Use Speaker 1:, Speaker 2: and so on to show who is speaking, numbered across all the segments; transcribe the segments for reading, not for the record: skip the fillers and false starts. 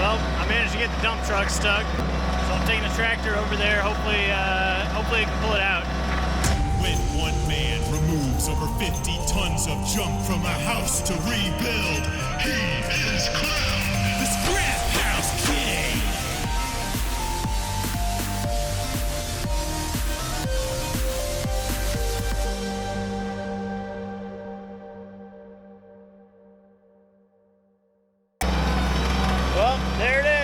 Speaker 1: Well, I managed to get the dump truck stuck, so I'm taking the tractor over there. Hopefully it can pull it out.
Speaker 2: When one man removes over 50 tons of junk from a house to rebuild, he is crowned the Scrap House King.
Speaker 1: Well, there it is.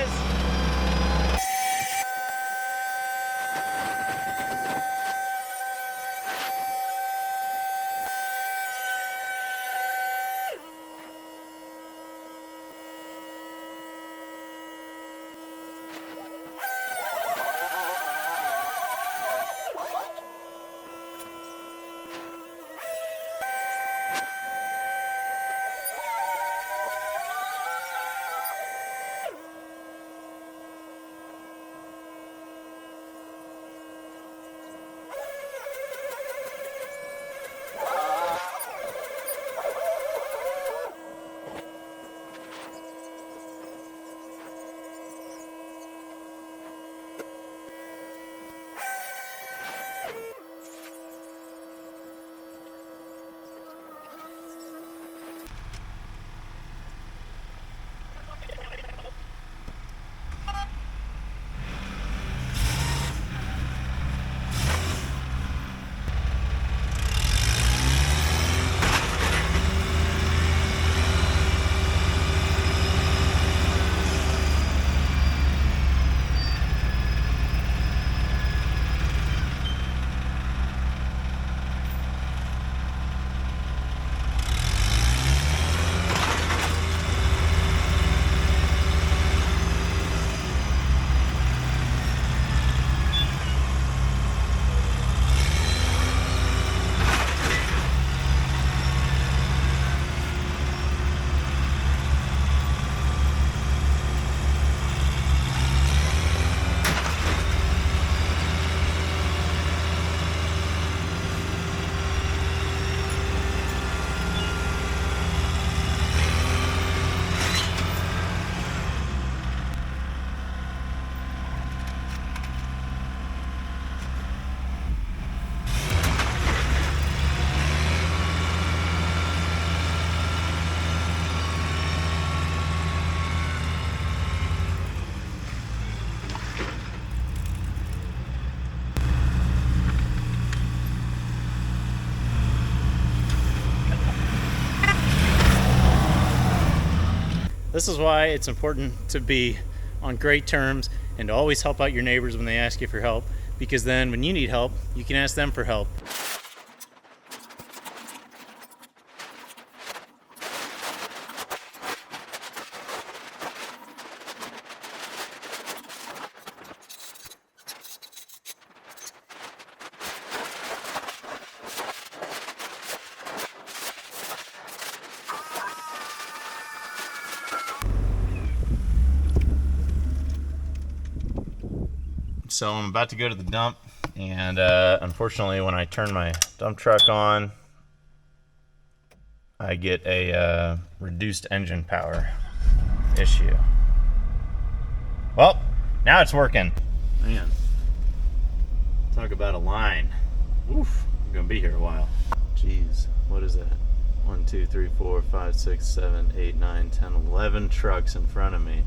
Speaker 1: This is why it's important to be on great terms and to always help out your neighbors when they ask you for help, because then when you need help, you can ask them for help. So I'm about to go to the dump, and unfortunately when I turn my dump truck on, I get a reduced engine power issue. Well, now it's working. Man, talk about a line. Oof, I'm gonna be here a while. Jeez, what is that? 1, 2, 3, 4, 5, 6, 7, 8, 9, 10, 11 trucks in front of me.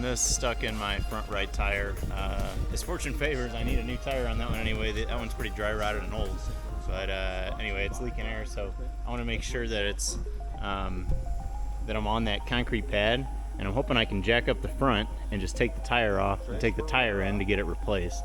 Speaker 1: this stuck in my front right tire. As fortune favors, I need a new tire on that one anyway. That one's pretty dry rotted and old. But anyway, it's leaking air, so I want to make sure that it's that I'm on that concrete pad, and I'm hoping I can jack up the front and just take the tire off and take the tire in to get it replaced.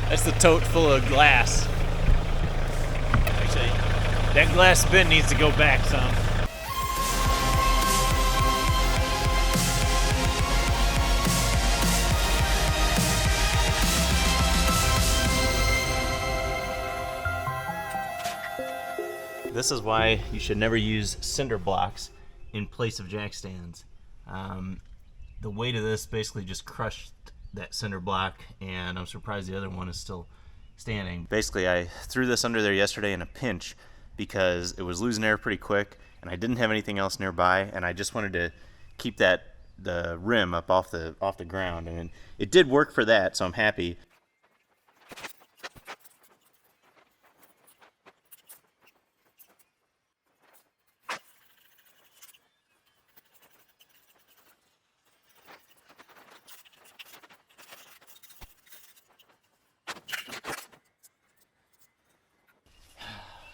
Speaker 1: That's the tote full of glass. Actually, that glass bin needs to go back some. This is why you should never use cinder blocks in place of jack stands. The weight of this basically just crushed that cinder block, and I'm surprised the other one is still standing. Basically, I threw this under there yesterday in a pinch because it was losing air pretty quick, and I didn't have anything else nearby, and I just wanted to keep the rim up off the ground, and it did work for that, so I'm happy.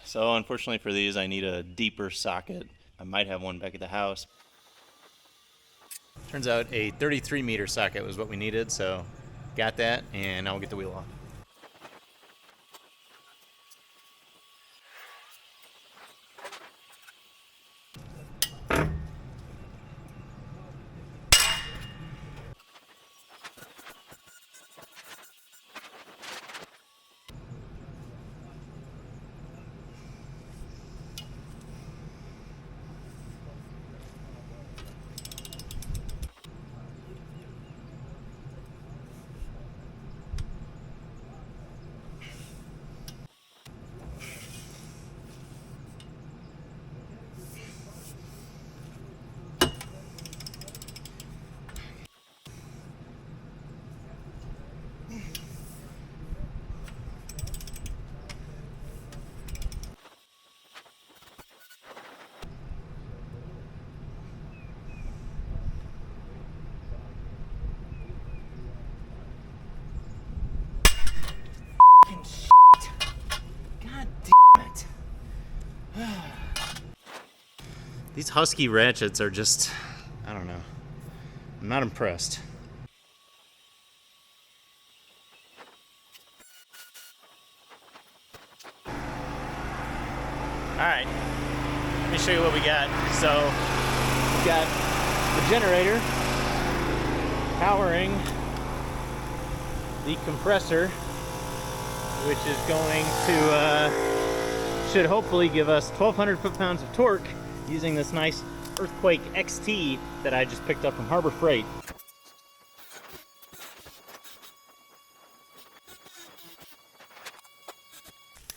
Speaker 1: So unfortunately for these, I need a deeper socket. I might have one back at the house. Turns out a 33 meter socket was what we needed, so got that, and now we'll get the wheel off. God damn it. These Husky ratchets are just, I don't know. I'm not impressed. Alright, let me show you what we got. So, we've got the generator powering the compressor, which is going to, should hopefully give us 1,200 foot-pounds of torque using this nice Earthquake XT that I just picked up from Harbor Freight.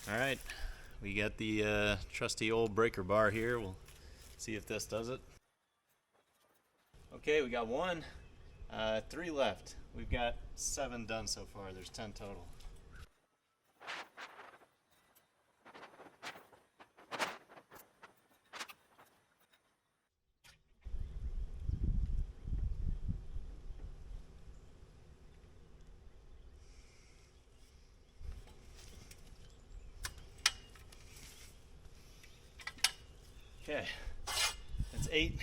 Speaker 1: All right, we got the trusty old breaker bar here. We'll see if this does it. Okay, we got 1, 3 left. We've got 7 done so far. There's 10 total. Okay, that's 8.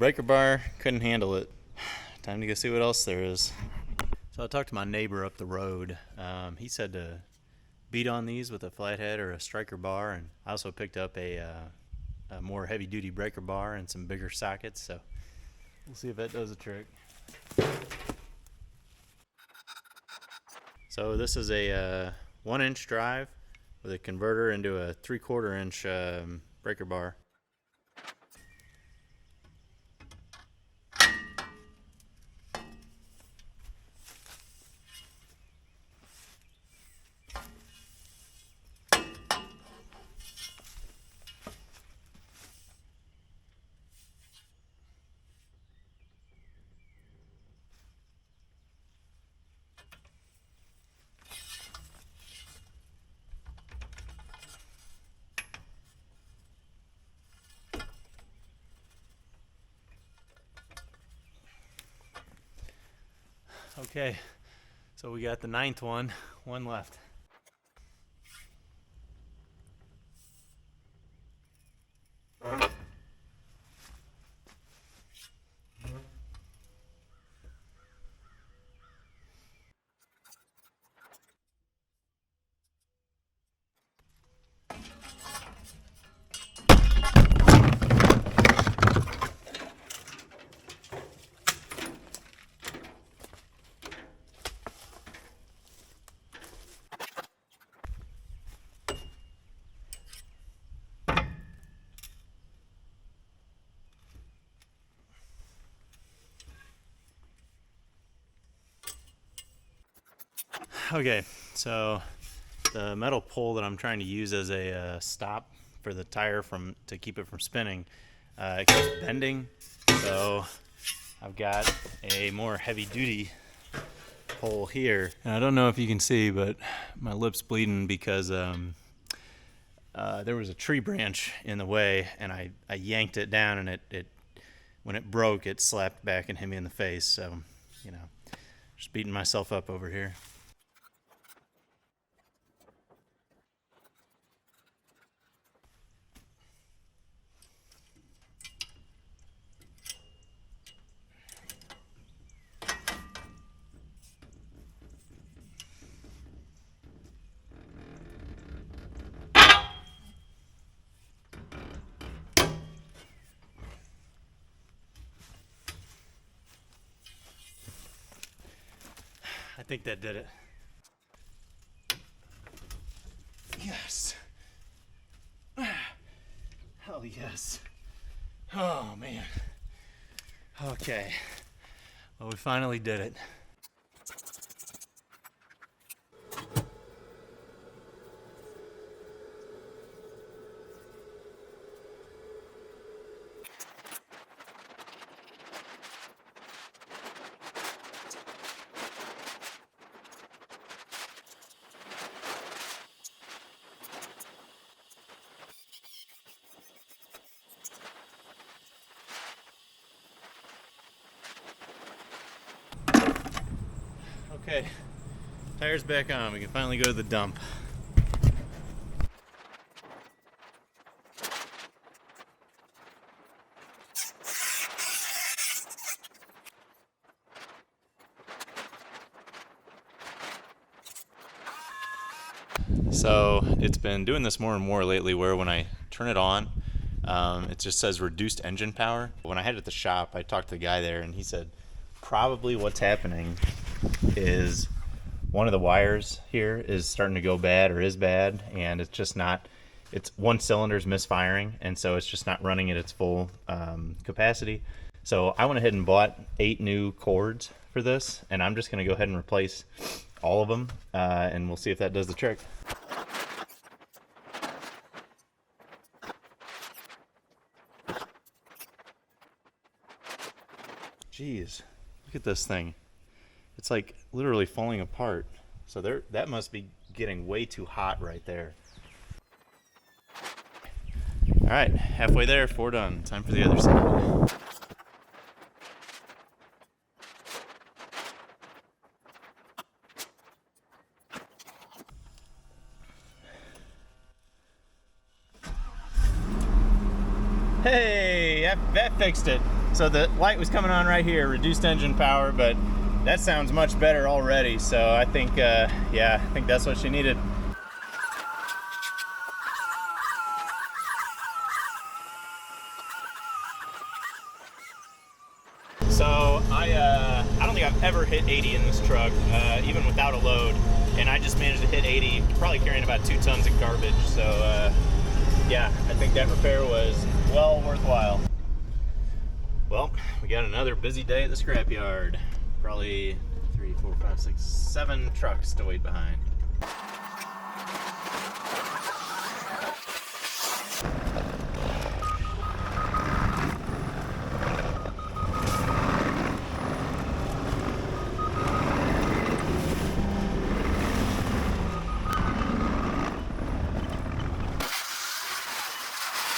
Speaker 1: breaker bar couldn't handle it. Time to go see what else there is. So I talked to my neighbor up the road. He said to beat on these with a flathead or a striker bar, and I also picked up a more heavy-duty breaker bar and some bigger sockets, so we'll see if that does the trick. So this is a 1-inch drive with a converter into a 3/4 inch breaker bar. Okay, so we got the 9th one left. Okay, so the metal pole that I'm trying to use as a stop for the tire to keep it from spinning, it keeps bending. So I've got a more heavy-duty pole here. And I don't know if you can see, but my lip's bleeding because there was a tree branch in the way, and I yanked it down, and it when it broke, it slapped back and hit me in the face. So, you know, just beating myself up over here. I think that did it. Yes. Hell yes. Oh man. Okay. Well, we finally did it. Okay, tires back on. We can finally go to the dump. So it's been doing this more and more lately, where when I turn it on, it just says reduced engine power. When I had it at the shop, I talked to the guy there, and he said probably what's happening is one of the wires here is starting to go bad, or is bad, and it's just not, it's one cylinder's misfiring, and so it's just not running at its full capacity. So I went ahead and bought 8 new cords for this, and I'm just going to go ahead and replace all of them, and we'll see if that does the trick. Jeez, look at this thing. It's like literally falling apart. So that must be getting way too hot right there. All right, halfway there, 4 done. Time for the other side. Hey, that fixed it. So the light was coming on right here, reduced engine power, but that sounds much better already. So I think, yeah, I think that's what she needed. So I don't think I've ever hit 80 in this truck, even without a load. And I just managed to hit 80, probably carrying about 2 tons of garbage. So yeah, I think that repair was well worthwhile. Well, we got another busy day at the scrapyard. Probably 3, 4, 5, 6, 7 trucks to wait behind.